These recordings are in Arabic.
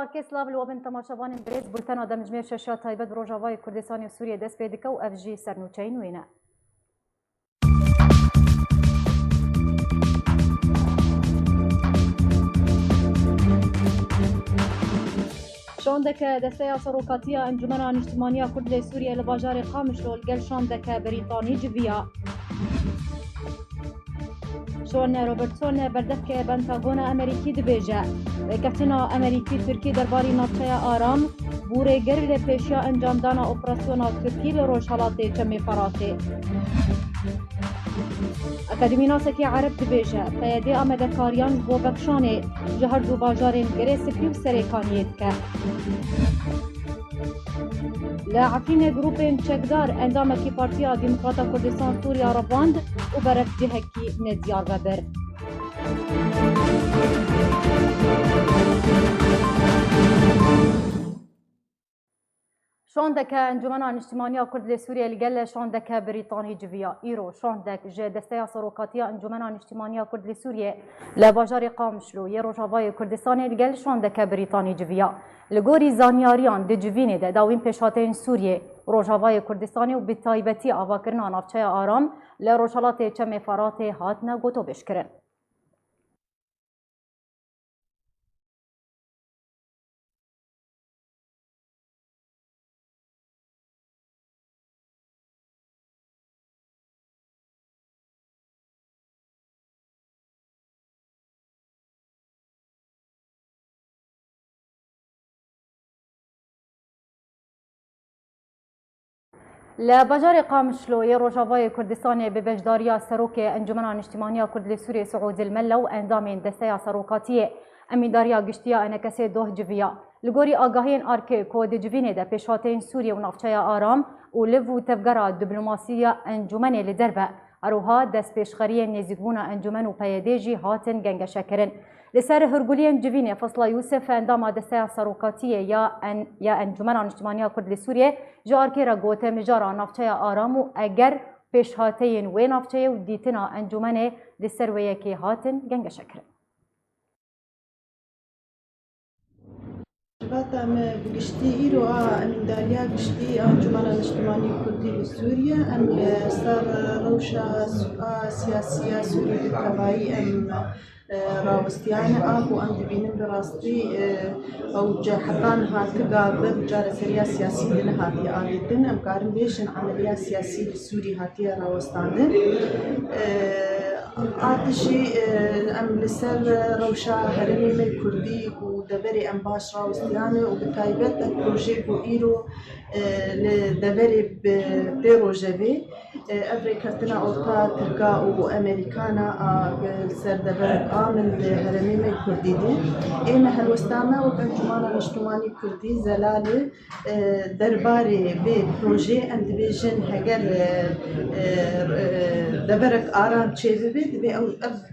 باوکی سلاو لوابن تماشاوان بریز بولتن دمجمیر شاشات تایبت روجاوای کردستان و سوریه دست پیدا و افجی سرنوچین وینه. شاندك دستيا سروقاتية انجمنا اجتماعية كرد سوريا لباجار قامشلو الجل شاندك بريطاني جبيا شون روبرتسون بردك بنتاغون امريكي دبيجا كفتنا امريكي تركي درباري ناطشيا آرام بوري گر لپیشیا انجام دانا اپراسیونا ترکی لروشالات جمع فراتي اکادمی ناسکی عرب دبیجه قیادی آمدکاریان بو بکشانه جهر دو باجارین گره سپیو سریکانیت که لاعفين جروبين تشكدار اندام كي بارتيا ديمقراطا كردستان سوريا رباند وبرك جهكي نديار ببر شاندك انجمنا اجتماعية كرد لسوريا لقل شاندك بريطاني جفيا ايرو شاندك جه دستيا سروقاتية انجمنا اجتماعية كرد لسوريا لباجار قامشلو يرو جافاي كردستان لقل شاندك بريطاني جفيا لگوری زانیاریان د جوینه ده داوین پیشاتین سوریه روجاوای کردستانی و بالتایبتی آواکرنا نافچه آرام لروشالات چم فرات هاتنا گوتو بشکرن. لباجار قامشلو روجاوای کردستان به بجداریا سروک انجمن اجتماعی کرد لسوریه سعود الملا و اندام دسته سروقاتی امیداریا گشتیا انکسه دوه جویا لگوری آگاهین آرک کود جوینه ده پیشاتین سوریه و نافچه آرام و لو تفگرا دیپلماسیا انجمن لدربه اروها دست پیشخری نزیگبونا انجمن و پیدیجی هاتن گنگ شکرن لسر هرگولین جوینه فصل یوسف اندام دسته سروقاتی یا انجمن اجتماعی کرد لسوریه جارکی را گوته مجارا نافچه آرام و اگر پیشهاتین و نافچه و دیتنا انجمن لسر ویکی هاتن گنگ شکرن. ام بگشتی ایرو امین داریا گشتی انجمن اجتماعی کردی لسوریا ام سر روشا سیاسی سوری تبعی ام راوستیان آبو ام دبینم براستی او جهتان هاتگا بجار سریا سیاسی دن هاتی آلیدن ام کارم بیشن عملیا سیاسی لسوری هاتی راوستاندن آتشی ام لسر روشا هرمی من کردی و دبری ام باش راوستیانه و بتایبت پروژه بو ایرو لدبری بروژه افری کتنا اورتا ترکا و امریکانا سر دبر آمن هرمی من کردی ده ایم هلوستانه و انجمن اجتماعی کردی زلاله درباره به پروژه ام دبیجن هگر دبرک آرام چه بید به او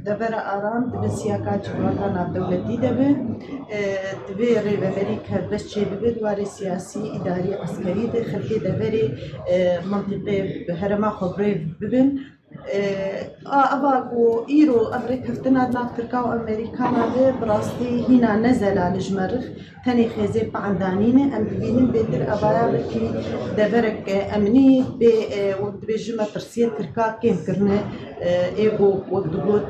دبر آرام دب سیاقات جوانان دولتی دبه دبی ریبری که بس چه بید واری سیاسی اداری عسکری ده خلقی دبری منطقه هرما خبره ببین أباكو إيرو أمريكا فتنا نافتركا وأمريكانا ده براستي هنا نزل على جمرخ تاني خزي بعندانين أم بينن بيتر أبايا بكي دبرك أمني وقت بجمع ترسية تركا كيم كرنا إيغو وقت دوت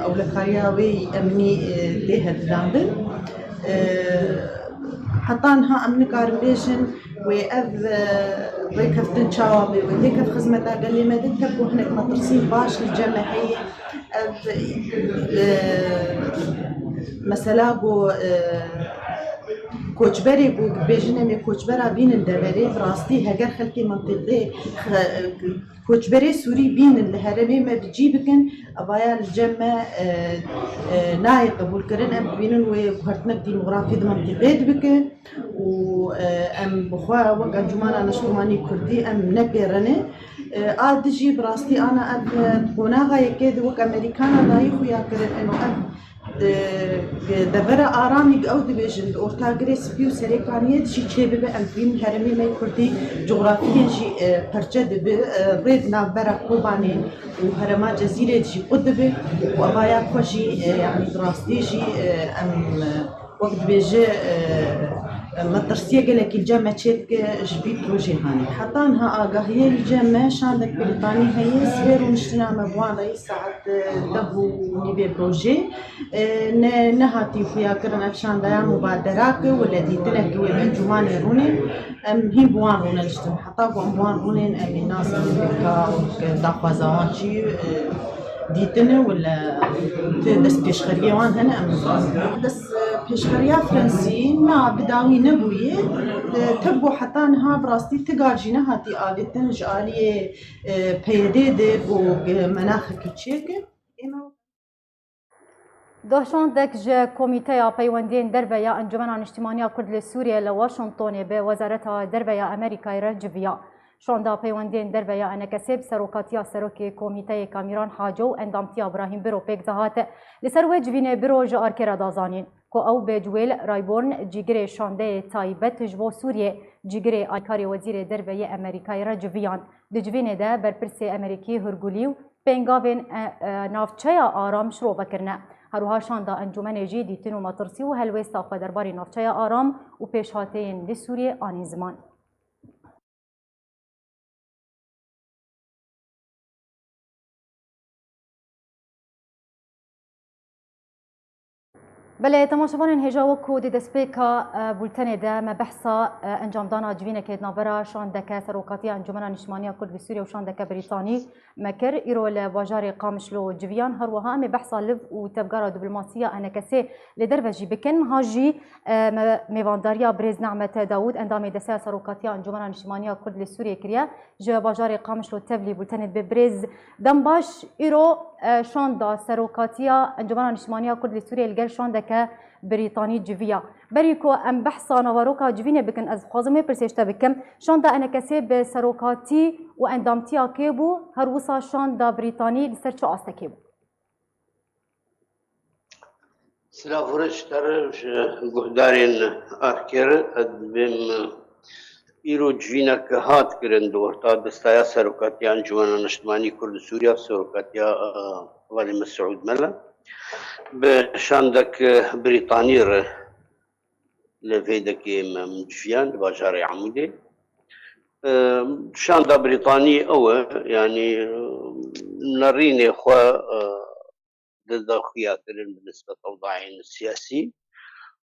أولكارياوي أمني ليها دلاندن حطانها أمن كاربيشن وأذ ريكفتن شاوبي وديكف خزمتها قال لي ما دتك وإحنا مدرسين باش للجمعية أذ مثلا بو كوچبري بو بيجنا مي كوچبرا بين الدبري براستي هجر خلقي منطقي كوچبري سوري بين الهرمي ما بتجيبكن ابايا الجمع ناي قبول كرن ام بينن وهرتنا ديموغرافي منطقي دبك و ام بخوا وقا جمانا نشتماني كردي ام نقرنه ادجي براستي انا قناغا يكيد وك امريكانا ضايخو يا كرن انه دبر آرامی او دبیجند ارتاگریس بیو سریکانیت شی چه به امفین هرمی می کردی جغرافیه جی پرچه دبی رید نبرا کوبانی و هرما جزیره جی قد به و آبایا کجی یعنی دراستی جی ام وقت بيجي مدرسية قالك الجامعة تشيك جبي بروجي هاني حتى انها آقاهية الجامعة عندك بريطاني هي سفير ونشتنا مبوان رئيس ساعة دهو نبي بروجي نهاتي فيها كرنا بشان دايا مبادرات والذي تنهجوا بأنجمان يروني هي بوان رونا لشتن حتى بوان رونين أمي ناس داخوازاواتي ديتنا ولا دس بيشخرية وان هنا أم دس بيشخرية فرنسي نا بداوي نبوية تبو حتى انها براستي تقارجينا هاتي آلتن جالية بيدي بو مناخ كتشيك دهشاندك جه كوميتيا پیوندین دربیا انجمن اجتماعی کرد لسوریه لواشنطن به وزارت دربیا امریکا رجویا شاندا پیوندین دربیا انکسب سروکاتیا سروک کمیته کامیران حاجو اندامتیا ابراهیم برو پک دهات لسر وجوین برو جار کرا دازانین کو او بجویل رایبورن جیگر شانده تایبت جبو سوریه جیگر آیکاری وزیر دربیا امریکا رجویان دجوین ده برپرس امریکی هرگولیو پنگاوین نافچه آرام شروع بکرنه هروها شاندا انجمن جی دیتن و مطرسی و هلوستا خو درباری نافچه آرام و پیشهاتین لسوریه آنی زمان بله تماشاوان هجاو کود دسپیکا بولتن ده ما بحثا انجام دانا جوینه که نابرا شاندکه سروکاتی انجمن نشمانی کرد سوریه و شاندکه بریتانی مکر ایرو لواجار قامشلو جویان هروها ام بحثا لف و تبگارا دیپلماسیه انکسه لدربجی بکن هاجی میوانداریا برز نعمت داوود اندام دسه سروکاتی انجمن نشمانی کرد سوریه کریا جو واجار قامشلو تبلی بولتن ببرز دنباش ایرو شاندا سروکاتیا انجمن نشمانی کرد سوریه الگل شاندکه بريطاني جويا بريكو ام بحثا نواروكا جوينه بكن از خوازمه پرسيشتا بكم شاندا انكسي بسروكاتي و اندامتيا كيبو هروسا شاندا بريطاني لسر چو آستا كيبو سلا فرش ترش گهدارين آركر ادبم ایرو جوینا که هات کرن دورتا دستایا سروکاتي انجمن نشماني كرد سوريا سروكاتيا والي مسعود ملا بشاندك بريطانير لفيدك مجفيان باجاري عمودي شاندا بريطاني او يعني نريني خوا ضد خويا كرن بالنسبة للوضعين السياسي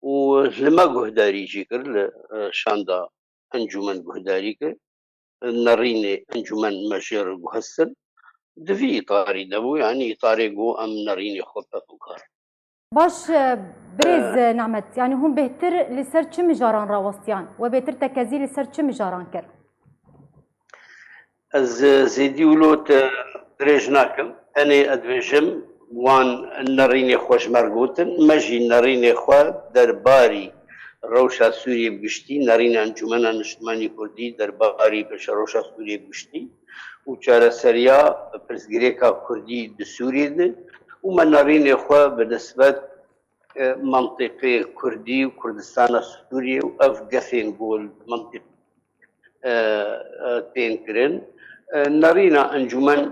ولما قهداري جيكر شاندا انجمن قهداري كر نريني انجمن مشير قهسر دفي إطاري دبو يعني إطاري قو أم نريني خطة وكار باش بريز نعمت يعني هم بهتر لسر چه مجاران راوستيان و بهتر تكازي لسر چه مجاران كر از زيدي ولوت دريج ناكم أنا أدوجم وان نريني خوش مرقوتن مجي نريني خوا درباري روشا سوريا بگشتي نريني انجمنا نشتماني كردي درباري بش روشا سوريا بگشتي وچارە سەریا پرسگرێکا کوردی دسووری ده و نارینێ خوا بەنسبەت منطقی کوردی و کوردستانە سووریە و ئەف گەفێن گۆل منطق تێن کرن نارینە ئەنجومەن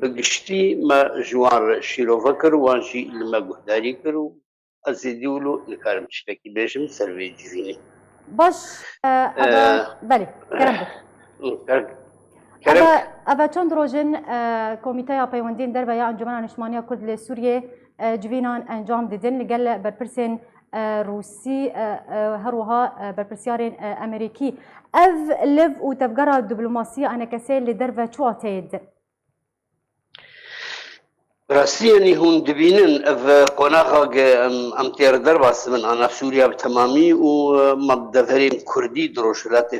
بگشتی مە ژوان شیرۆڤە کرد وانشی لمە گوهداری کرد و ئەزێدی ولۆ نکارم شتێکی بێژم سەروێ جوینی باش بله کرم أبا چند روزن کمیته پیوندین در بیا انجمن نشمانی کرد لسوریه جوینان انجام دیدن لگل برپرسین روسی هروها برپرسیارین امریکی اف لف و تفجر دیپلماسیه انکسه لدر و چوا تید راسيني هون دبينن اف قناغا ام تير درباس من انا سوريا بتمامي ومدفرين كردي دروشلات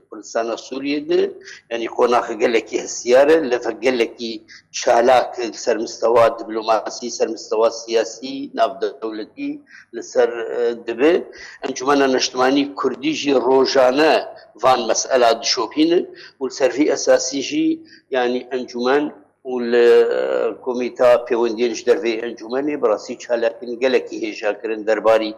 كردستان سوريا ده يعني قناغ قالكي هالسيارة لفا قالكي شالاك سر مستوى دبلوماسي سر مستوى سياسي ناف دولتي لسر دبي انجمنا نشتماني كردي جي روجانا فان مسألة دشوبين والسرفي اساسي جي يعني انجمان والكوميتا بيوندينش درفي انجماني براسي شالاكن قالكي هيجا كرن درباري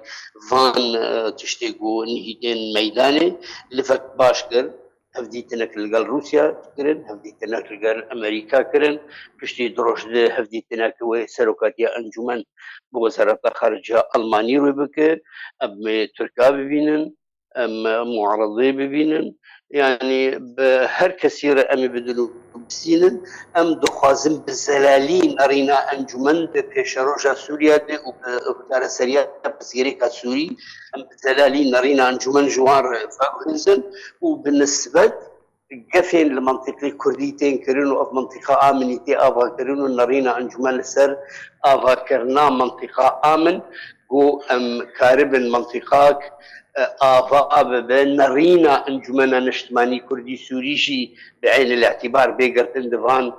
فان تشتيقو نهيدين ميداني لفك باشكر هەفدیتنەك لەگەڵ رووسیا کرن هەفدیتنەك لەگەڵ ئەمریکا کرن پشتی درۆژدە هەفدیتنەکەوەی سەرۆکاتیە ئەنجومەن بۆ وەزارەتە خارجە ئەڵمانی ڕووی بکە ئەم تورکا ببینن ئەم معارضێ ببینن يعني بهر كثير أمي بدلو بسينن أم دخوازم بزلالي نرينا أنجمن بيشروجا سوريا وبتار سريا بسيريكا سوري أم بزلالي نرينا أنجمن جوار فاغنزن وبالنسبة قفين المنطقة الكرديتين كرنو أف منطقة آمنيتي آفا كرنو نرينا أنجمن لسر آفا كرنا منطقة آمن قو أم كاربن منطقاك آفا نرينا أنجمنا نشتماني كردي سوريشي بعين الاعتبار بيقرتن دفان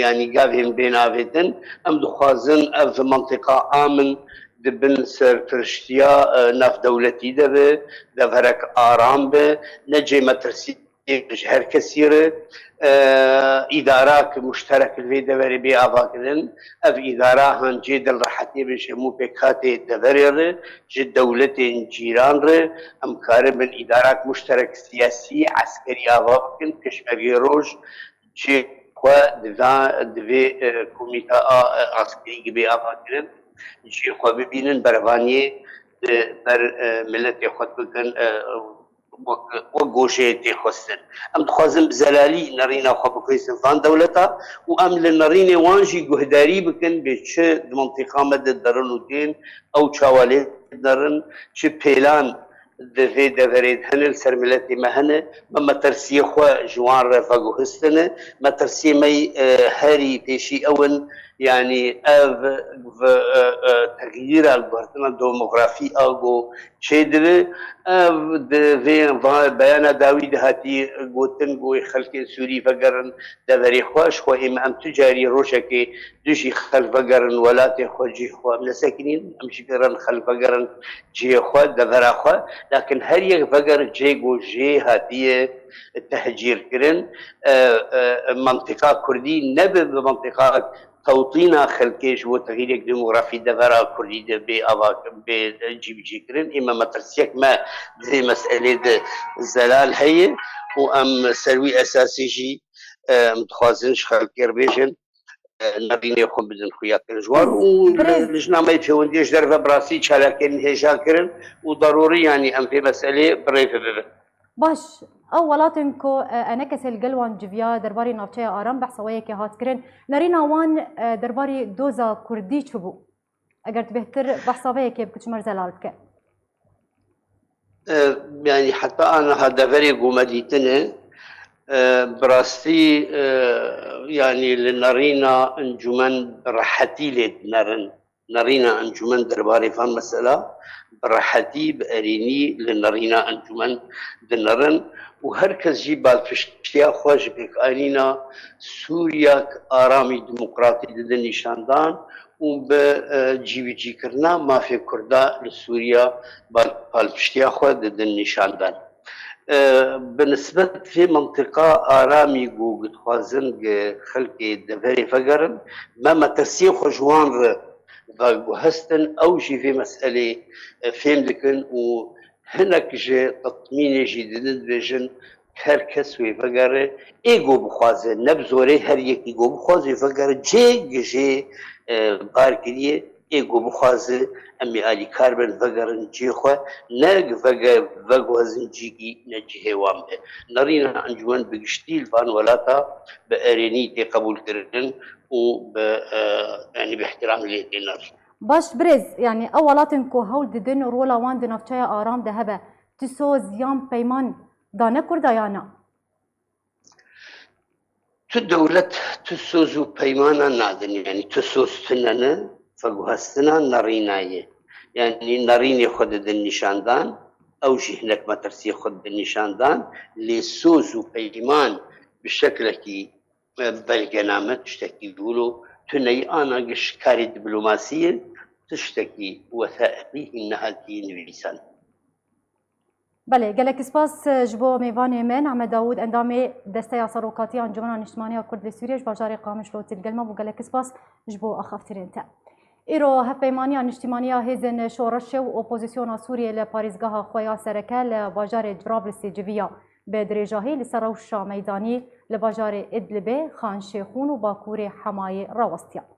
يعني قابهم بين آفيدن أم دخوازن أف منطقة آمن دبن سر فرشتيا ناف دولتي دبه دفرك آرام به نجي مترسي هر كثيرة إدارات مشترك في دوري بي آفاكرن أف إدارة هن جد الراحتي بشمو بكاتي دوري جد دولتين جيران ره أم كارب الإدارات مشترك سياسي عسكري آفاكرن كشمري روج جي خوا دوي كوميتا عسكري بي آفاكرن جي خوا ببينن برواني بر ملت خود بكن وقوشيتي خستن ام تخوازم بزلالي نرينا خو بكويسن فان دولتا وام لنريني وانجي قهداري بكن بيتش منطقة مد درن ودين او تشاوالي درن چه بيلان دفي دفريد هنل سرملتي مهنه ما ترسي خو جوان رفاقو هستنه ما ترسي مي هاري بيشي اون يعني تغيير البرتنا الديموغرافي أو شيء ده بيان داوود هاتي قوتن قوي خلق سوري فقرن دبري خوش خو إمام تجاري روشكي دوشي خلف فقرن ولاتي خو جي خو من ساكنين أمشي قرن خلف فقرن جي خو دبرا خو لكن هر يك فقر جي قو جي هاتي التهجير كرن منطقة كردي نبي بمنطقة توطينا خلقيش وتغيير ديموغرافي دفرا كردي بجي كرن إما مترسيك ما زي مسألة زلال هي وأم سروي أساسي جي متخوازنش خلقي ربيجن نبيني خو بدن خويا الجوار ولجنا ما يتفونديش درفة براسي شالكين هيجا كرن وضروري يعني أم في مسألة بريفة ببن باش او ولاتنكو انكس القلوان جفيا درباري نافچه آرام بحثوية که هات کرن نرينا وان درباري دوزا كردي چبو اگر بهتر بحثوية که بكتشمر زلال بك يعني حتى انا هذا فريق ومديتنا براستي يعني لنرينا انجمن راحتي لنرن نرينا انجمن درباري فان مسألة براحتي بأريني لنرينا انجمن دنرن وهركز جي بالفشتيا خوش بك أرينا سوريا آرامي ديمقراطي دن نشاندان وبجي كرنا ما في كردا لسوريا بالفشتيا خو دن نشاندان بالنسبة في منطقة آرامي قد خوازن خلقي دفري فقرن ما ترسيخ جوان هستن أو جي في مسألة فهم لكن وهناك جي تطمين جديد بيجن هر کس وی فقره ایگو بخوازه نبزوره هر یک ایگو بخوازه فقره جی بار کریه ایگو بخوازه امی آلی کاربن فقرن جی خواه نگ فقوازن جیگی نجی هیوان به نرین انجوان بگشتیل فان ولاتا بأرینی تی قبول کردن و يعني باحترام ليتنر باش برز يعني اولاتنكو هول ددن رولا وان دنافچايا آرام دهبه تسو زيان بيمان دانه كردايانا دولة تسوزو بيمانا نادن يعني تسوزتنا فقوهستنا نريناية يعني نريني خود النشاندان أو شي هناك ما ترسي خود النشاندان لسوزو بيمان بشكل كي بلغنامة تشتكي يقولوا تني أنا قش كاري دبلوماسية تشتكي وثائقي إنها تنفيسان بله گلک سپاس جبو میوان من احمد داوود اندامي دسته سروقاتي انجمن اجتماعي كرد سوريا باجار قامش لوتي القلمه وگلک سپاس جبو اخفترين تا ایرو هفپیمانی اجتماعي هزن شورش و اپوزيسيون سوريا لباريزگاه خويا سركه لباجار جرابلس جويا به درێژاهی لەسەر ڕەوشە مەیدانی لە باژارê ئیدلیبê خانشێخون و باکوورê حەمایê ڕاوەستیان.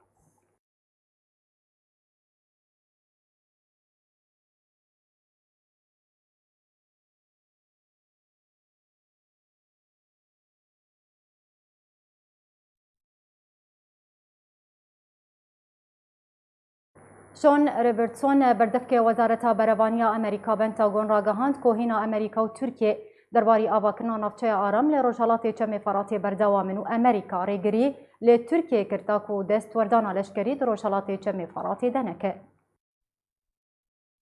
شون روبرتسون بردفکê Wezareta Berevaniya Amerîka Pentagon ragihand ku hîna Amerîka û Tirkiye derbarî avakirina navçeya aram lê Rojhilatê Çemê Feratê berdewam in û Amerîka rêgirî lê Tirkiye kirta ku destwerdana leşkerî di Rojhilatê Çemê Feratê de neke.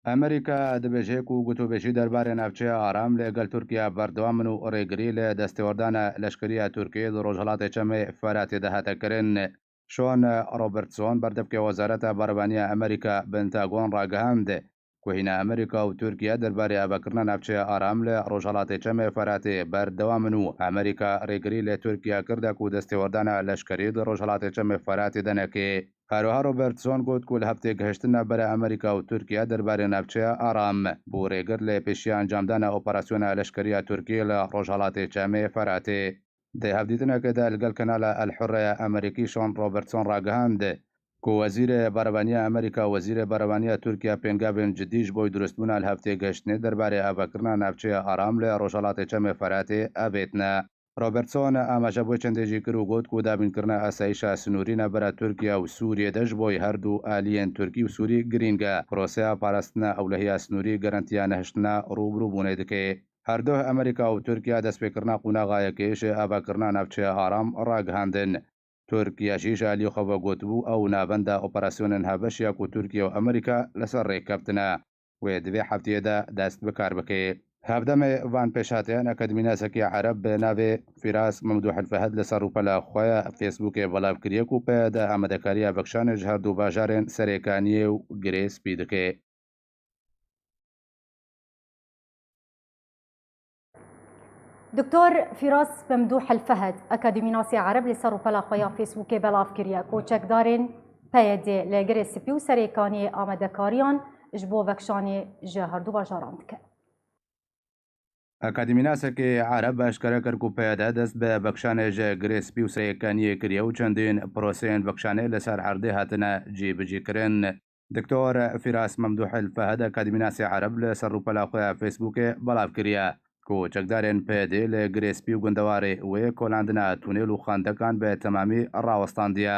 ئەمریکا دەبێژێک و گوتوبێژی دەربارەی ناوچەیە ئارام لەگەڵ تورکیا بەردەوامن و ڕێگری لە دەستێوەردانە لەشکریە تورکیە لە ڕۆژهەڵاتی چەمێ فەراتێ دەهاتەکردن. شۆن ڕۆبرتسۆن بەردەبکە وەزارەتە بەرەبانیە ئەمریکا پێنتاگۆن ڕاگەهاند ku hîna ئەمریکا و تورکیا دەربارەی ئابەکردنا ناوچەیە ئارام لە ڕۆژهەڵاتی چەمێ فەراتێ بەردەوامن و ئەمریکا ڕێگری لە تورکیا کردە و دەستێوەردانە لەشکری لە ڕۆژهەڵاتی چەمێ فەراتێ دەنەکێ. هەروەها ڕۆبرتسۆن گوت و لە هەفتێ گەشتنە بەرە ئەمریکا و تورکیا دەربارەی ناوچەیە ئارام بۆ ڕێگر لە پێشی ئەنجامدانە ئۆپەراسیۆنە لەشکریە تورکیە لە ڕۆژهەڵاتی چەمێ فەراتێ. دە هەفدیتنەکەدا لەگەڵ کەنالە ئەلحورەیە ئەمریکی شۆن ڕۆبرتسۆن ڕاگەهاند ku وەزیرە بەرەبانیە ئەمریکا وەزیرە بەرەبانیە تورکیا پێنگابێن جدیش بۆی دروستبوونا لە هەفتێ گەشتنێ دەربارەی ئابەکردنا ناوچەیە ئارام لە ڕۆژهەڵاتی چەمێ فەراتێ ئەبێتنە. ڕۆبرتسۆن ئاماژە بۆی چەندێژی کرد و گوت و دابینکردنا ئاسایشە سنوورینە بەرە تورکیا و سووریە دەش بۆی هەردوو ئالیەن تورکی و سووری گرینگە پرۆسەیە پاراستنە ئەولەهیە سنووری گەرانتیە نەهشتنا ڕووبڕووبوونێ دکێ. هەردوو ئەمریکا و تورکیا دەستپێکردنا قوناغایەکێشێ ئاباکردنا ناوچەیە ئارام ڕاگەهاندن. تورکیاشیش ئالیۆخەوە گوتبوو ئەو نابەندە ئۆپەراسیۆنن هەبەشیە و تورکیا و ئەمریکا لەسەر ڕێککەوتنە وێ دوێ هەفتەیەدا دەست بەکار بکێ. هەفتەمێ وان پێشاتیان ئەکەدمیناسەکی عەرەب بە ناوێ فیراس مەمدوح الفەهەد لەسەر ڕووپەلە خۆیە فێسبووکێ بەڵاوکریەک و پێدا ئامادەکاریە بەخشانێژ هەردوو باژارێن سەرێکانیە و گرێسپی دکێ. دکتۆر فیراس مەمدوح الفەهەد ئەکادیمیناسی عەرەب لەسەر ڕووپەلە خۆیە فێسبووکێ بەڵاوکریە ku çekdarên peyedê lê girê spî û serêkaniyê amedekariyan ji bo vekşanê ji herdû bajaran dike. ئەکادیمیناسێکی عەرەب باشکارە کرد و پێدا دەست بە بەخشانێژە گرێسپی و سەرەکانیە کریە و چەندین پرۆسەیەن بەخشانێ لەسەر عەردێ هاتنە جێبەجێکردن. دکتۆر فیراس مەمدوح الفەهەد ئەکادیمیناسی عەرەب لەسەر ڕووپەلە خۆیە فێسبووکێ بەڵاوکریە ku çekdarên pêdê li girêspî û gundewarê wê kolandina tunêl û xandekan bi temamî rawestandiye.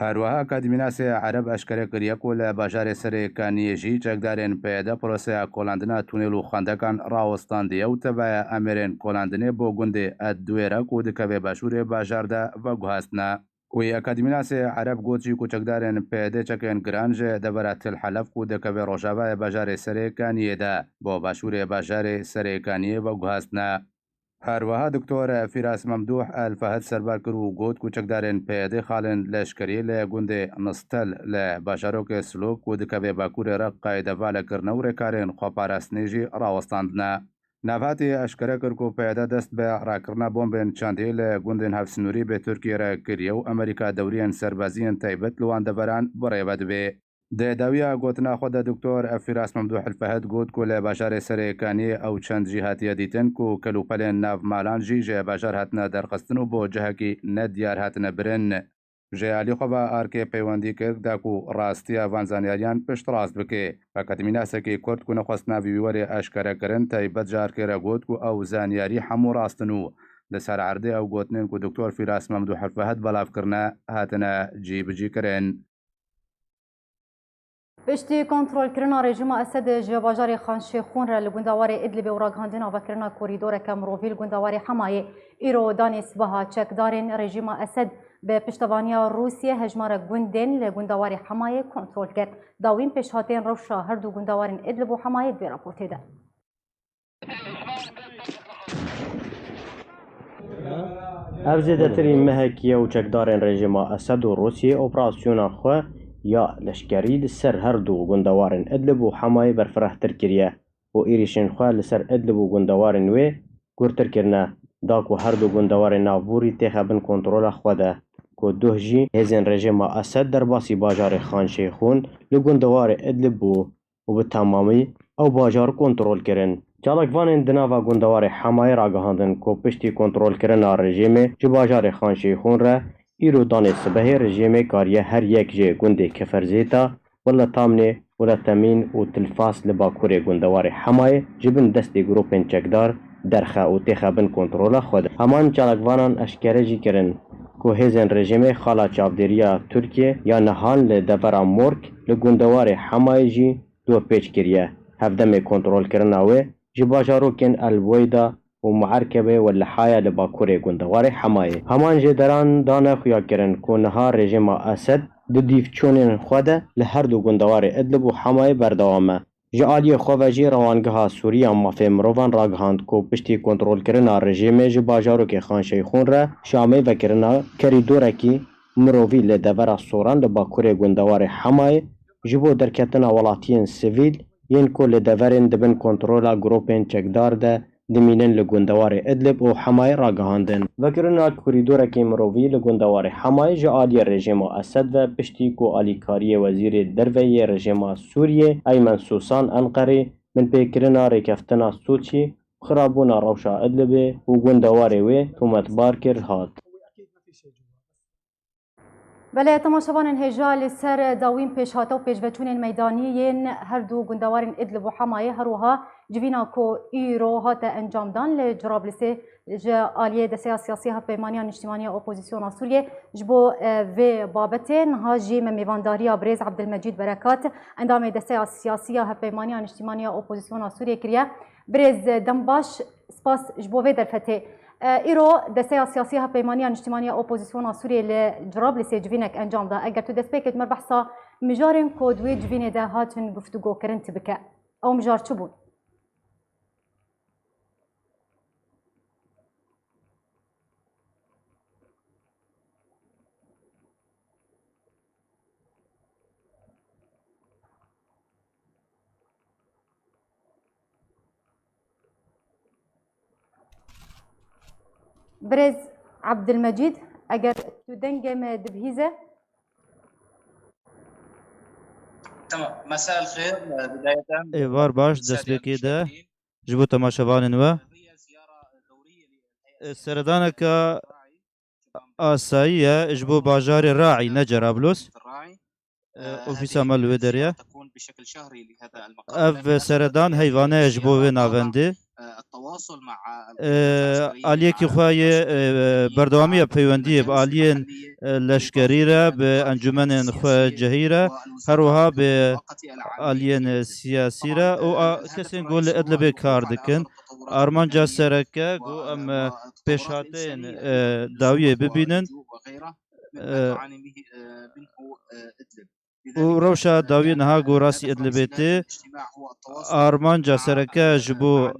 Herweha Akademînasê Ereb eşkere kiriye ku li bajarê Serê Kaniyê jî çekdarên pêde proseya kolandina tunêl û xandekan rawestandiye û teveya emerên kolandinê bo gundê Eddûêre ku dikeve başûrê bajar de veguhastine. Wê Akademînasê Ereb got jî ku çekdarên pêdê çekên giran ji devera Tilhelef ku dikeve rojavayê bajarê Serê Kaniyê de bo başûrê bajarê Serê Kaniyê veguhastine. Herweha Diktor Fîras Memdûh Elfehed serbar kir û got ku çekdarên pêdê xalên leşkerî li gundê Nistel li bajarokê Silok ku dikeve Bakurê re qaydevalekirine û rêkarên xweparastinê jî rawestandine. Navhatê eşkere kir ku pêde dest bi rakirina bombên çandê li gundên hevsnûrî bê Tirkiye re kiriye û Amerîka dewriyên serbaziyên taybet li wan deveran birêve dibe. Di dawiya gotina xwe de Diktor Fîras Memdûh Elfehed got ku li bajarê Serê Kaniyê ew çend jî hatiye dîtin ku kelûpelên navmalan jî ji bajar hatine derxistin û bo cihekî nediyar hatine birin. Ji alî xwe ve arkê peywendî kir da ku rastiya van zanyariyan piştrast bike. Akademînasekê Kurd ku nexwestina vî werê eşkere kirin taybet ji arkê re got ku ew zanyarî hemû rastin û li ser erdê ew gotinên ku Diktor Fîras Memdûh Elfehed belavkirine hatine cîbicî kirin. Piştî kontrolkirina rejima Esedê ji bajarê Xanşêxûn re li gundewarê Idlibê û ragihandina vekirina korîdoreke mirovî li gundewarê Hemayê îro danê sibaha çekdarên rejima Esed bi piştevaniya Rûsyê hejmara gundên li gundewarê Hemayê kontrol kir. Dawîn pêşhatên rewşa herdû gundewarên Idlib û Hemayê vê raportê de. Ev zêdetirîn mehekiye û çekdarên rejima Esed û Rûsyê operasyona xwe ya leşkerî li ser herdû gundewarên Idlib û Hemayê berfirehtir kiriye û êrişên xwe li ser Idlib û gundewarên wê gurtir kirine da ku herdû gundewarên navbûrî têxebin kontrola xwe de ku duh jî hêzên rejima Esed derbasî bajarê Xanşêxûn li gundewarê Idlib bû û bi temamî ew bajar kontrol kirin. Çalakvanên di nava gundewarê Hemayê ragihandin ku piştî kontrolkirina rejîmê ji bajarê Xan Şeyxûn re îro danê sibehê rejîmê kariye her yek jê gundê Keferzêta, Wela Tamnê, Wela Temîn û Tilfas li bakurê gundewarê Hemayê ji bin destê grûpên çekdar derxe û têxebin kontrola xwe de. Heman çalakvanan eşkere jî kirin ku hêzên rejîmê xala çavdêriya Tirkiye ya nihan li devera Morg li gundewarê Hemayê jî dûpêç kiriye. Hevdemê kontrolkirina wê ji bajarokên Elweyda û Muerkebê û Lihaya li bakurê gundewarê Hemayê. Heman jêderan dane xuya kirin ku niha rejîma Esed di dîvçûnên xwe de li her du gundewarê Idlib û Hemayê berdewam e. Ji aliyê xwe ve jî Rewangeha Sûriya Mafê Mirovan ragihand ku piştî kontrolkirina rejîmê ji bajarokê Xan Şeyxûn re Şamê vekirina kerîdorekî mirovî li devera Soran li bakurê gundewarê Hemayê ji bo derketina welatiyên sivîl yên ku li deverên dibin kontrola grûpên çekdar de dimînin li gundewarê Idlib û Hemayê ragihandin. Vekirina korîdorekî mirovî li gundewarê Hemayê ji aliyê rejîma Esed ve piştî ku alîkariyê Wezîrê Derveyê rejîma Sûriyê Eymen Sûsan Enqerî min pêkirina rêkeftina Sûçî û xirabûna rewşa Idlibê û gundewarê wê tûmetbar kir hat. بله تماشاوانên hêja li ser dawîn pêşhata û pêşveçûnên meydaniyên her du gundewarên Idlib û Hemayê her wiha civîna ku îro hate encamdan li Cerablîsê ji aliyê desteya siyasî hevpeymaniya Niştimaniya Opozisyona Sûriyê ji bo vê babetê niha jî me mêvandariya Birêz Abdilmecîd Berekat endamê desteya siyasî ya hevpeymaniya Niştimaniya Opozisyona Sûriyê kiriye. Birêz dembaş spas ji bo vê derfetê. îro desteya siyasî hevpeymaniya Niştimaniya Opozisyona Sûriyê li Cerablîsê civînek encam da. Eger tu destpêkê me behsa mijarên ku di wê civînê de hatin guftûgokirin tê bike. Ew mijar çi bûn? Birêz Abdilmecîd eger tu dengê me dibihîze. تمام مساء الخير بداية ايوار باش دەستپێکی ده ji bo temaşevanên we seredaneka asayî ye ji bo bajarê Raî ne Cerablos ofîsa me li wê derê ye ev seredan heyvane ye ji bo wê navendê aliyekî xwe yê berdewamiya peywendiyê bi aliyên leşkerî re bi encûmenên xwe cihî re her wiha bi aliyên siyasî re û kesên got li Idlibê kar dikin. Armanca sereke got em pêşhateyên dawiyê bibînin û rewşa dawiyê niha got rastî Idlibê tê. Armanca sereke ji bo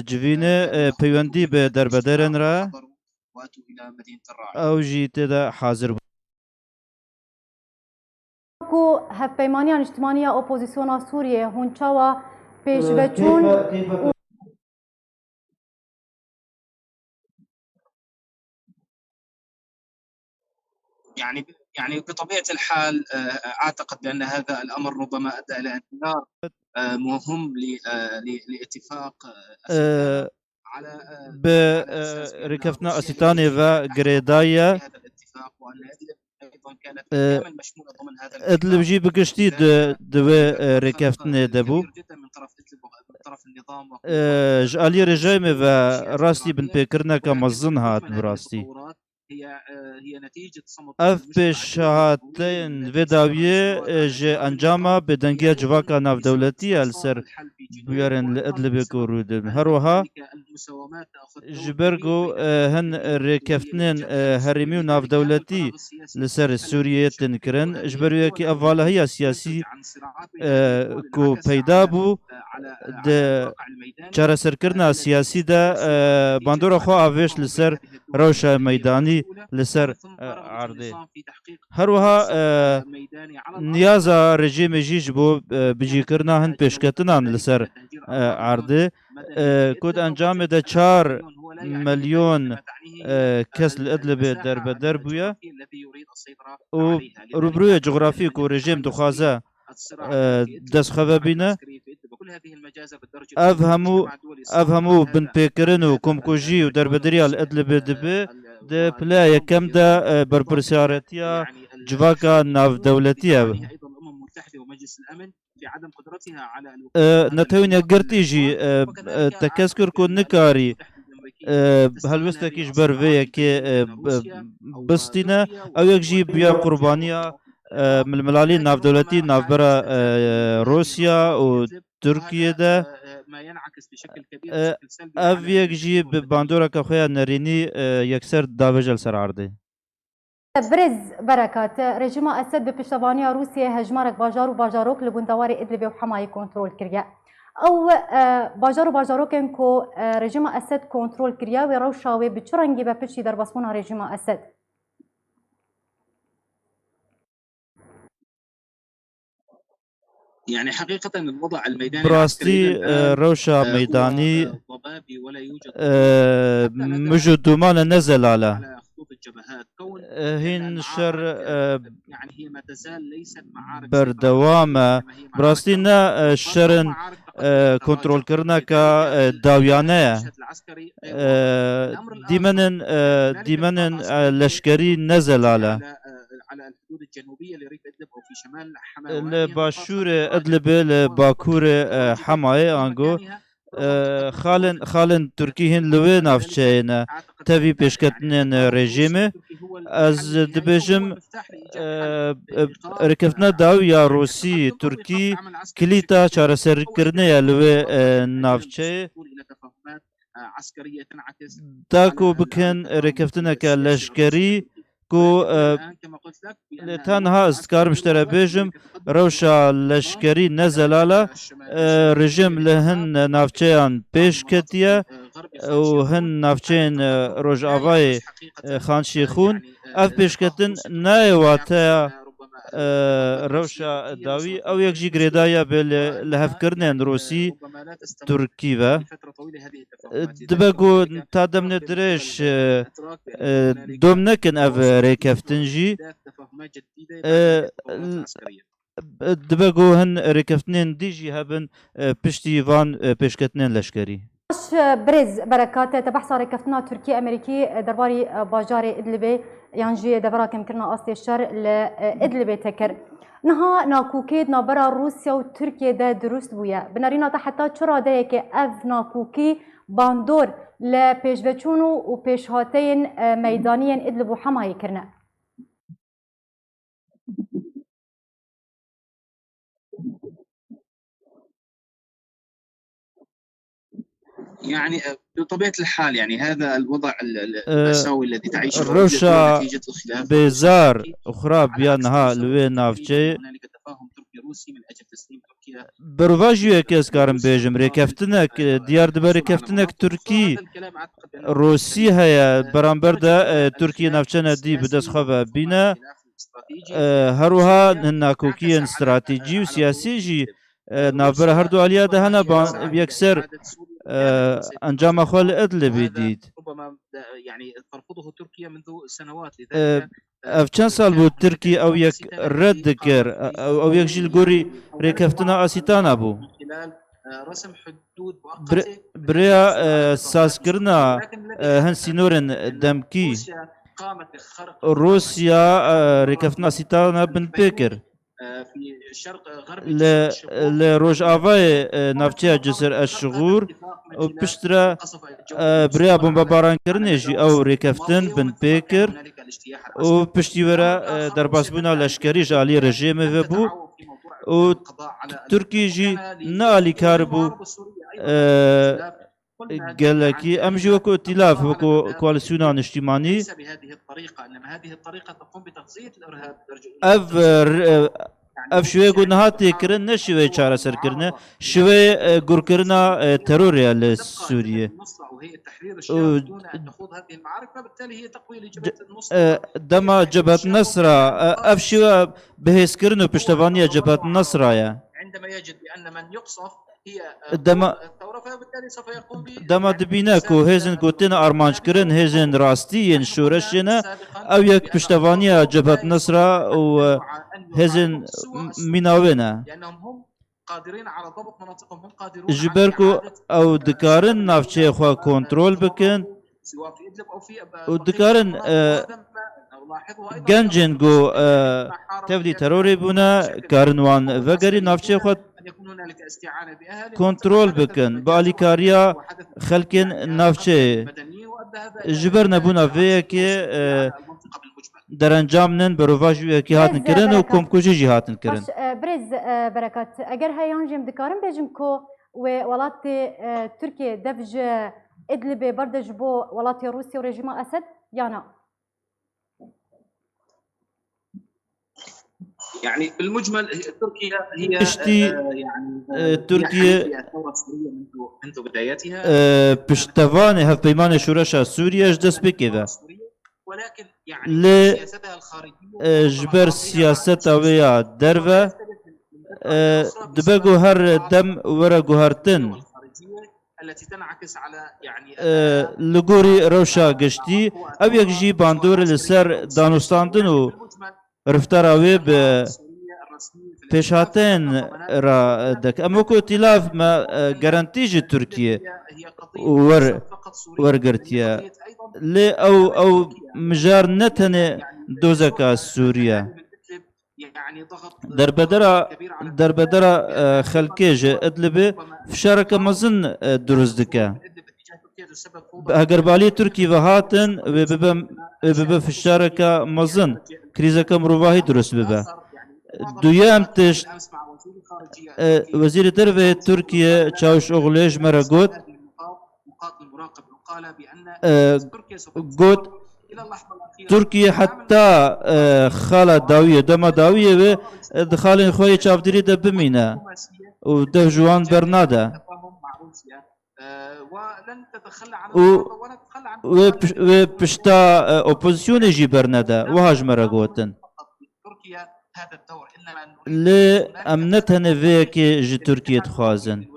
civînê peywendî bi derbederên re ew jî tê de hazir bû. Ku hevpeymaniya Niştimaniya Opozisyona Sûriyê hûn çawa pêşveçûn يعني بطبيعة الحال أعتقد بأن هذا الأمر ربما أدى إلى انهيار مهم لاتفاق على بركفتنا أسيتاني وغريدايا Idlib jî bi giştî di wê rêkeftinê de bû ji aliyê rejimê ve rastî binpêkirineka mezin hat bi rastî. Ev pêşhateyên vê dawiyê ji encama bêdengiya civaka navdewletî ye li ser bûyerên li Idlibê ku rû didin. Her wiha ji ber ku hin rêkeftinên herêmî û navdewletî li ser Sûriyê tên kirin ji ber wekî ev valahiya siyasî ku peyda bû di çareserkirina siyasî de bandora xwe avêş li ser rewşa meydanî li ser erdê. Her wiha niyaza rejîmê jî ji bo bijîkirina hin pêşketinan li ser erdê ku di encamê de 4 milyon kes li Idlibê derbeder bûye û rûbirûyê coğrafî ku rejim dixwaze destxeve bîne هذه المجازر بالدرجة أفهموا بن بيكرن وكومكوجي ودربدريا الأدلب دبي ده بلا يكم ده بربرسيارتيا جواكا ناف دولتيا أيضا الأمم المتحدة ومجلس الأمن في عدم قدرتها على نتوين قرتيجي تكسكر كون نكاري هل وستكيش برفيا كي بستينا أو يجيب بيا قربانيا من الملالين ناف دولتي ناف برا روسيا وتركيا ده ما ينعكس بشكل كبير بشكل سلبي أف يجيب باندورا كخويا نريني يكسر دافجل سر عرضي برز بركات رژیم اسد به پشتوانی روسیه هجمارک باجار و باجاروک لبندوار ادلب و حمایه کنترل کریا او باجار و باجاروکن کو رژیم اسد کنترل کریا و روشاوی به چرنگی به پشتی در بسمون رژیم اسد يعني حقيقة الوضع الميداني براستي روشا ميداني ضبابي ولا يوجد مجد دومان نزل على خطوط الجبهات كون هين شر يعني هي ما تزال ليست معارك بردوامة براستينا شرن كنترول كرنا كداويانة ديمنن لشكري نزل على الحدود الجنوبية لريف إدلب أو في شمال حماة لباشور إدلب لباكور حماية أنجو خالن تركيهن لوين نافچين تبي بيشكتنن رژیم از دبجم ركفتنا داو يا روسي تركي كليتا چارەسەر كرنيا لوي نافچه تاكو بكن ركفتنا كاللشكري كو تنها استكار مشترى بيجم روشا لشكري نزل على رژیم لهن نافچيان پیش کتیه و هن نافچين روج آوای خانشي خون اف پیش کتن نایواتا روشا داوي او يكجي گريدايا لهف كرنين روسي تركي و دبقو تادم ندرش دوم نكن اف ريكفتنجي دبقو هن ريكفتنين ديجي هبن پشتی وان پیشکتنين لشکری برز بركات تبحث ركفتنا تركي امريكي درباري باجار ادلبي يانجي دبراكم كرنا اصلي الشر لادلبي تكر نها ناكوكيد نابرا روسيا وتركيا دا دروست بويا بنارينا حتى چرا دايك اف ناكوكي باندور لبيشوچونو وبيشهاتين ميدانيا ادلب وحماية كرنا يعني بطبيعة الحال يعني هذا الوضع المأساوي الذي تعيشه روشا نتيجة الخلاف بزار أخرى بيانها لوي نافچه هنالك تفاهم تركي روسي من أجل تسليم تركيا بروواجيو كيس كارم بيجم ريكفتنك ديار دبر ريكفتنك تركي روسي هيا برامبر دا تركي نافچنا دي بدس خوا بينا هروها ناكوكيان استراتيجي وسياسي جي نافبر هردو عليا دهنا بيكسر انجام خال ادلبي ديد ربما يعني ترفضه تركيا منذ سنوات اف چند سال بود تركي او يك رد كر او يك جيل غوري ريكفتنا اسيتانا بو خلال رسم حدود مؤقتة بريا ساسكرنا هن سينورن دمكي روسيا ريكفتنا اسيتانا بن بيكر في شرق غرب لروج آفای نافچه جسر الشغور و پشترا بریا بمبا باران کرنه جی او ریکفتن بن پیکر و پشتی ورا در باسبونا لشکری جالی رژیم و بو و ترکی جی نالی کار بو قالكي امجي وكو ائتلاف وكو كواليسيون اجتماعي بهذه الطريقه انما هذه الطريقه تقوم بتغذيه الارهاب اف شوي قلنا هاتي كرن نشوي چاره سر كرنا شوي غور كرنا تروريا لسوريا وهي التحرير الشامل دون ان تخوض هذه المعارك فبالتالي هي تقويه لجبهه النصره دما جبهه النصره اف شوي بهيس كرنو بشتوانيه جبهه النصره عندما يجد بان من يقصف هي الثوره فبالتالي سوف يقوم دما دبيناكو هيزن قوتنا ارمانج كرن هيزن راستيين شورشنا او يك بشتوانيه جبهه النصره و هيزن ميناوينا قادرين على ضبط مناطقهم، هم قادرون ji على ber ku إعادة ew dikarin navçeyê xwe kontrol bikin سواء في إدلب أو في û بقية dikarin المناطق. وهذا ما نلاحظه أيضا gencên ku tevdî terorê bûne karin wan vegerî navçeyê xwe أن يكون هنالك استعانة بأهالي kontrol bikin bi alîkariya xelkên navçeyê ji ber nebûna vê yekê derencamnin berova jî wekî hatin kirin û komkujî jî hatin kirin. برز بركات اگر هیان جیم دکارم بجم کو و ولات ترکیه دفج ادلب بردج بو ولات روسيا ورژیم اسد یا نه؟ يعني بالمجمل تركيا هي يعني تركيا ثورة سورية منذ بدايتها پشتوانê hevpeymanê şûreşa Sûriye ji dest pêkeve. ولكن يعني لê سياستها الخارجية ji ber siyaseta wê ya derve dibe guher dem were guhertin التي تنعكس على يعني li gorî rewşa giştî ew yek jî bandorê li ser danûstandin û riftara wê bi pêşhateyên ra dike. Em wekû îtilaf me gerentî ji Tirkiye wergirtiye. Lê ew mijar ne tenê dozeka Sûriye. Derbedera xelkê ji Idlibê fişareke mezin durust dike. Eger balî Tirkî ve hatin wê bibe fişareke mezin krîzeke mirovahî durust bibe. Duyem tişt Wezîrê Derve Tirkiye Çavuşoğlu ji me re got Tirkiye heta xala dawiyê dema dawiyê wê di xalên xwe yê çavdîrî de bimîne û dev ji wan bernade. û wê pişta opozîsyonê jî bernede wiha ji me re gotin. Lê em ne tenê vê yekê ji Tirkiye dixwazin.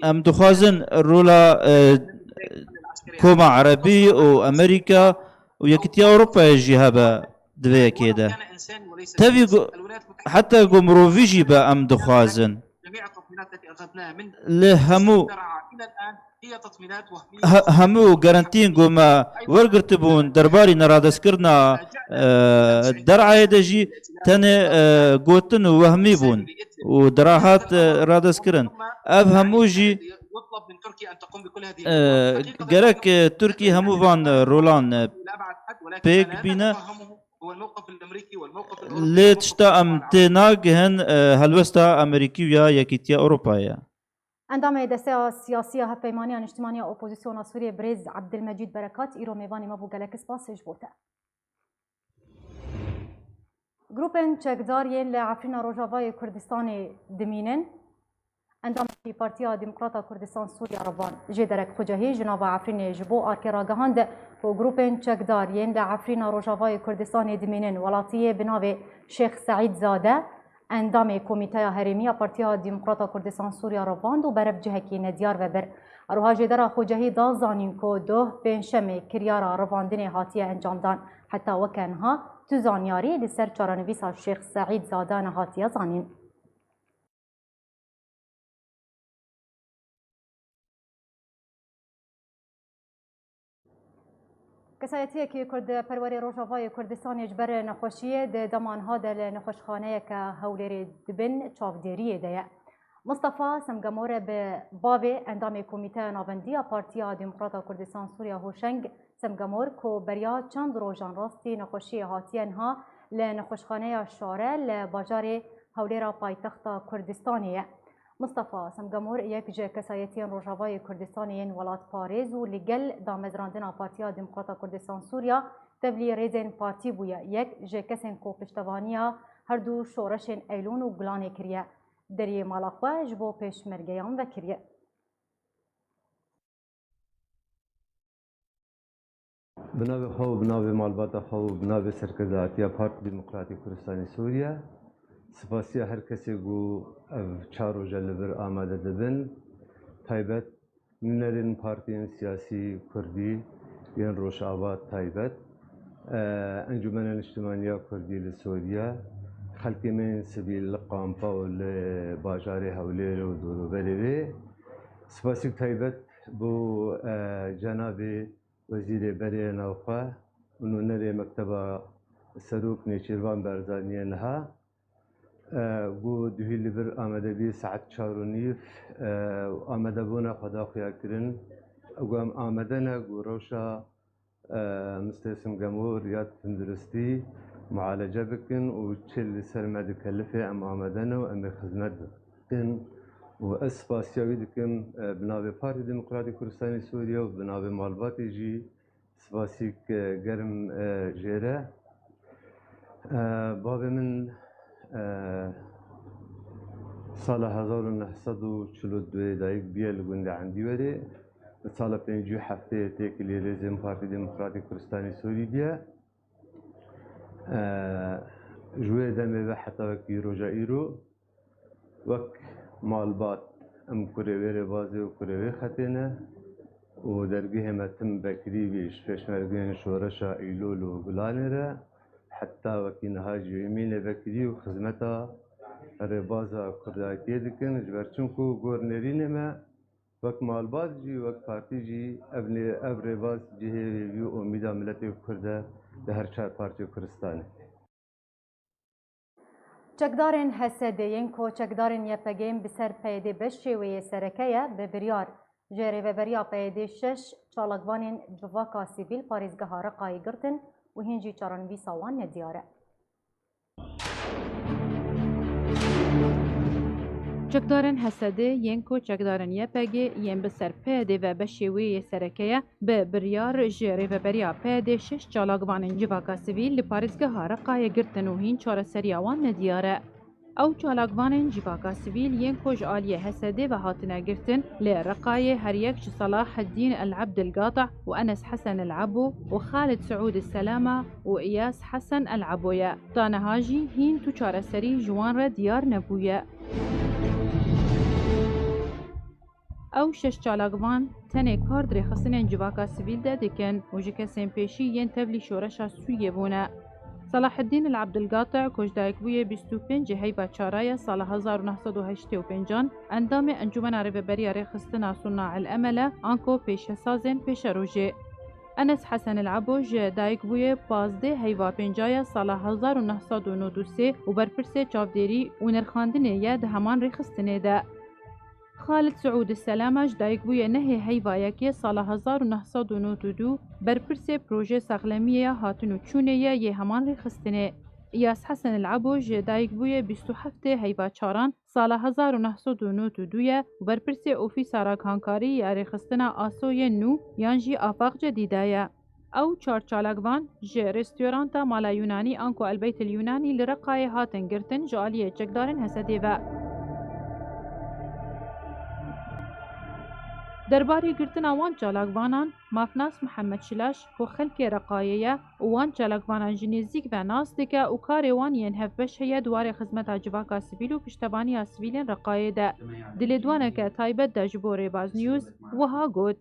Em dixwazin rola Koma Erebî û Amerîka û Yekîtiya Ewropayê jî hebe di vê yekê de. Tevî heta ku mirovî jî be em dixwazin. Lê hemû gerentiyên ku me wergirtibûn derbarî neradestkirina derayê de jî tenê gotin û wehmî bûn û dirahat radestkirin. Ev hemû jî gerek Tirkiye hemû van rolan pêk bîne lê tişta em tê nagihin helwesta Amerîkî û ya Yekîtiya Ewropayê. اندام دسته سیاسی هفپیمانی اجتماعی اپوزیسیون سوریه برز عبدالمجید برکات ایرو میوانی ما بو گلک سپاسش بوده. گروپن چکداریین لعفرین روجاوای کردستان دمینن اندام پارتیا دموکراتا کردستان سوریا روان جدرک خجاهی جناب عفرین جبو آرکرا گهاند و گروپن چکداریین لعفرین روجاوای کردستان دمینن ولاتیه بناو شیخ سعید زاده اندام کمیته هرمی پارتیا دموکراتا کردستان سوریا روان و برف جهکی ندیار و بر اروها جدرا خجاهی دا زانین کو دو پنجشنبه کریارا رواندن هاتیه انجامدان حتی وکنها تو زانیاری لسر چارانویسا شیخ سعید زاده هاتیه زانین. کسایتیه که کرد پروری روجاوای کردستان اجبر نخوشیه ده دمانها ده نخوشخانه که هولری دبن چاودیریه ده. مصطفى سمگموره به باوی اندام کمیته نابندی پارتیا دموکراتا کردستان سوریا هوشنگ سمگمور کو بریا چند روزان راستی نخوشی هاتین ها لنخوشخانه شاره لباجار هولرا پایتخت کردستانیه. مصطفى سمگمور یک جه کسایتین روجاوای کردستانیین ولات پاریز و لگل دامزراندن پارتیا دموکراتا کردستان سوریا تبلی ریزن پارتی بویا یک جه کسین کو پشتوانیا هر دو شورشین ایلون و گلانه کریه. دری مالاخوه جبو پیشمرگیان و کریه. بناوی خو بناوی مالبات خو بناوی سرکرداتیا پارت دموکراتی کردستانی سوریا سپاسی هر کسی گو چهار روز لبر آماده دبن تایبت نرین پارتیان سیاسی کردی یان روشاوات تایبت انجمن اجتماعی کردی لسوریا خەڵکی من سبیل لە قامپا و لە باژارێ هەولێر و دووروبەرێ وێ سپاسێک تایبەت بۆ جەنابێ وەزیرێ بەرێ ناوخوا و نوێنەرێ مەکتەبە سەرۆک نێچیروان بەرزانیە نەها بۆ دوهی لەبەر ئامادەبی سەعەت 4:30 ئامادەبوونە خۆداخویاکردن ئەوگوام ئامادەنە و ڕەوشە مستەسم گەمۆ ریاد تەندروستی معالەجە بکن و چل لەسەر مەدکەلفێ ئەم ئامادەنە و ئەمێ خزمەت بکن و ئەس سپاسیاوی دکم بناوێ پارتی دموکراتی کوردستانی سووریا و بناوێ ماڵباتێژی سپاسیک گەرم ژێرە بابێ من ساڵە 1942 دایک بیە لە گوندە عەندیوەرێ لە ساڵە 57 تێکی لێ رێزێم پارتی دموکراتی کوردستانی سووری بیە ژوێ دەمێ بە حتاوەکی ڕۆژە ئیرۆ وەک ماڵبات ئەم کوڕێوێرە بازێ و کوڕێوێ خەتێنە و دەرگی هێمەتم بەکریویش پێشمەرگێن شۆرەشە ئیلۆل و گولانێرە حتا وەکی نەهاجی وێمینە بەکری و خزمەتە ڕێبازە کوردایەتیە دکن ژبەر چونکو گۆرنێرینێمە وەک ماڵباتجی وەک پارتیجی ئەv ڕێباز جهێوی و ئومیدا ملەتی کوردە لە هەر چار پارتی کوردستانê. Çekdarên Hesedê yên koçekdarên YPGên bi ser peyedê beş şêweyê serekeye bi biryar ji rêveberiya peyedê 6 çalakvanên civaka sivîl parêzgeha Reqayê girtin û hîn jî çaranivîsa wan nediyar e. Çekdarên Hesedê yên koçekdarên YPG yên bi ser peyedê ve beş şêweyê serekeye bi biryar ji rêveberiya peyedê 6 çalakvanên civaka sivîl li parêzgeha Reqayê girtin û hîn çareserîya wan nediyar e. Ew çalakvanên civaka sivîl yên ku ji aliyê Hesedê ve hatine girtin lê Reqayê her yek ji Salaheddîn el-Abdilgatî û Enes Hesen el-Abo û Xalid Suud el-Selama û İyas Hesen el-Abo ye. Taneha jî hîn tu çareserî ji wan re diyar nebûye. Ew şeş çalakvan tenê kar dirêxistinên civaka sivîl de dikin û ji kesên pêşî yên tevlî şoreşa Sûriyê bûne. Salaheddîn el-Abdilgatî ku ji dayikbûyê 25 heyva çaraya sala 1985 endamê Encûmena Rêveberiya Rêxistina Sunna el-Emel an ku pêşesazên pêşerojê. Enes Hesen el-Abo ji dayikbûyê 15 heyva pêncaya sala 1993 û berpirsê çavdêrî û nirxandinê ye di heman rêxistinê de. Xalid Suud el-Selama ji dayikbûyê nehê heyvayekê sala 1992 berpirsê projê saxlemiyê hatin û çûnê ye yê heman rêxistinê. İyas Hesen el-Abo ji dayikbûyê 27 heyva çaran sala 1992 ye û berpirsê ofîsa rakhankarî ya rêxistina asoyên nû yan jî Afaq Cedîde ye. Ew çar çalakvan ji rêstoranta Mala Yunanî an ku Elbeyt el-Yunanî li Reqayê hatin girtin ji aliyê çekdarên Hesedê ve. Derbarê girtina wan çalakvanan Mafnas Mihemed Şilaş ku xelkê Reqayê ye û wan çalakvanan ji nêzik ve nas dike û karê wan yên hevbeş heye duwarê xizmeta civaka sivîl û piştevaniya sivîlên Reqayê de. Dilêdwaneke taybet de ji bo Rêbaz News wiha got.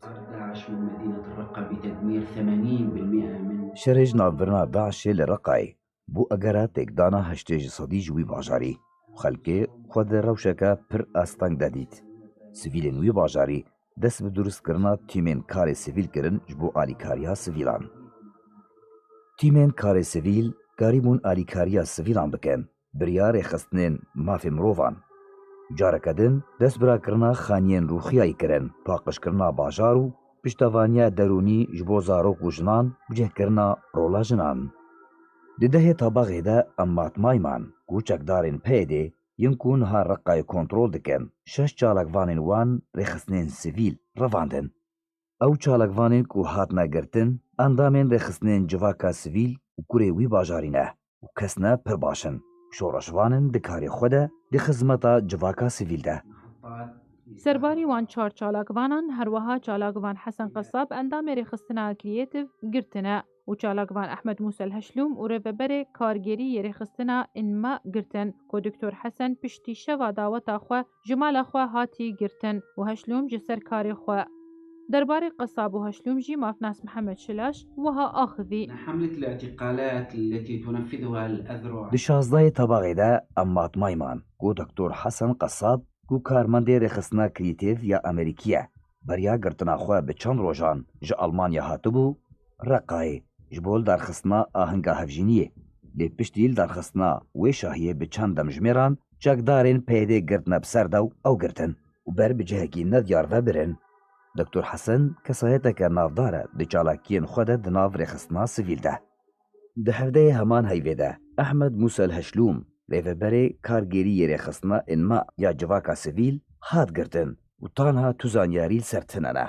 Şerê ji navbirina Daişê li Reqayê bû egera têkdana 80 sedî ji wî bajarî û xelkê xwe di rewşeke pir asteng de dît. Sivîlên wî bajarî dest bi durustkirina tîmên karê sivîl kirin ji bo alîkariya sivîlan. Tîmên karê sivîl karî bûn alîkariya sivîlan bikin, birya rêxistinên mafê mirovan. Careke din destbirakirina xaniyên rûxiyayî kirin, paqijkirina bajar û piştevaniya derûnî ji bo zarok û jinan bicihkirina rola jinan. Di dehê tabaxê de em matmayman ku çekdarên peyedê yên ku niha Reqayê kontrol dikin, 6 çalakvanên wan rêxistinên sivîl revandin. Ew çalakvanên ku hatine girtin, endamên rêxistinên civaka sivîl û kurê wî bajarî ne û kesne pir baş in. Şoreşvanin di karê xwe de di xizmeta civaka sivîl de. Serbarî wan çar çalakvanan herwiha çalakvan Hesen Qesab endamê rêxistina Creative girtine û çalakvan Ehmed Musel Heşlûm û rêveberê kargerî rêxistina Înma girtin ku Dr. Hesen piştî şeva daweta xwe ji mala xwe hatî girtin û Heşlûm ji ser karê xwe. درباري قصاب وهشلوم جي مافناس محمد شلاش وها آخذي حملة الاعتقالات التي تنفذها الأذرع di 16 tebağê de em matmayman ku Dr. Hesan Qessab ku karmendê rêxistina Krîtêv ya Amerîkî ye beriya girtina xwe bi çend rojan ji Almanya hatibû Reqayê ji bo derxistina ahinga hevjîniyê. Lê piştî derxistina wê şahiyê bi çend demjimêran çekdarên peyedê girtine bi ser dew ew girtin û ber bi cihekî nediyar vebirin. Dr. Hesan kesayeteke navdar e di çalakiyên xwe de di nav rêxistina sivîl de. Di hevdeyê heman heyvê de Ehmed Musel Heşlûm rêveberê kargeriyê rêxistina înma ya civaka sivîl hat girtin û tanha tu zanyarî li ser tinene.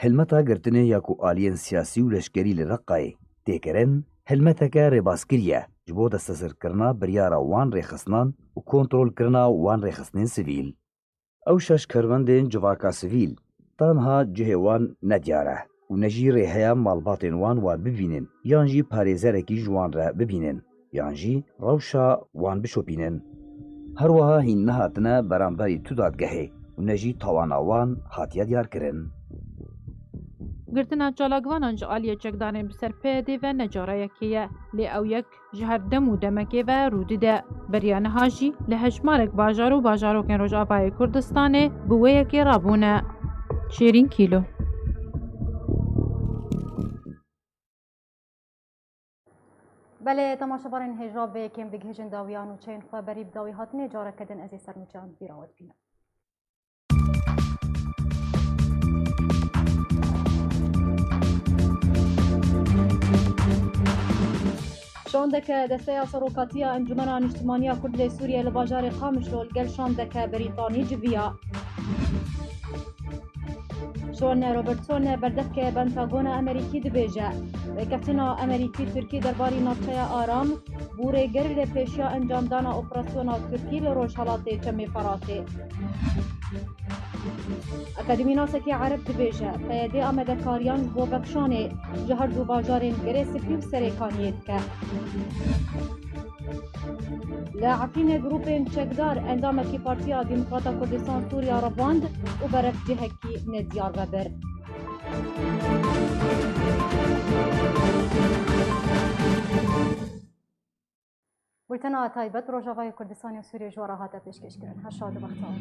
Hilmeta girtinê ya ku aliyên siyasî û leşkerî li Reqayê têkirin hilmeteke rêbazkirî ye ji bo destezirkirina biryara wan rêxistnan û kontrolkirina wan rêxistinên sivîl. Ew şeş kerwendên civaka sivîl tanha cihê wan nediyar e û ne jî rêheya malbatên wan bibînin yan jî parêzerekî ji wan re bibînin yan jî rewşa wan bişopînin. Her wiha hîn nehatine beramberî tu dadgehê û ne jî tawana wan hatiye diyarkirin. Girtina çalakvanan ji aliyê çekdarên bi ser peyedê ve necarekê ye lê ew yek ji her dem û demekê ve rû dide. Beriya niha jî li hejmarek bajar û bajarokên Rojavayê Kurdistanê bi wê yekê rabûne. Şêrîn Kîlo. بله تماشاوارên hêjavê kêm digihîjin dawiyan û çeyên xwe berî bi dawî hatine careke din ez ê sermûçan bîrawet bînim. Şandeke desteya serokatiya Encumena Niştimaniya Kurd lê Sûriye li bajarê Qamişlo li gel şandeke Brîtanî civiya. Şon Robertson berdevke Pentagona Amerîkî dibêje. Rêkeftina Amerîkî Tirkî derbarî navçeya Aram bû rêger lê pêşiya encamdana operasyona Tirkî li Rojhilatê Çemê Ferasê. Akademînasekî Ereb dibêje peyedê amedekariyan ji bo bexşanê ji her du bajarên Girê Spî û Serêkaniyê dike. Li Efrînê grûpên çekdar endamekî Partiya Demokrata Kurdistan Sûriya revand û berek cihekî nediyar vebir. Bultena taybet Rojavayê Kurdistanê û Sûriyê ji we re hate pêşkêşkirin. Her şad û bextewar.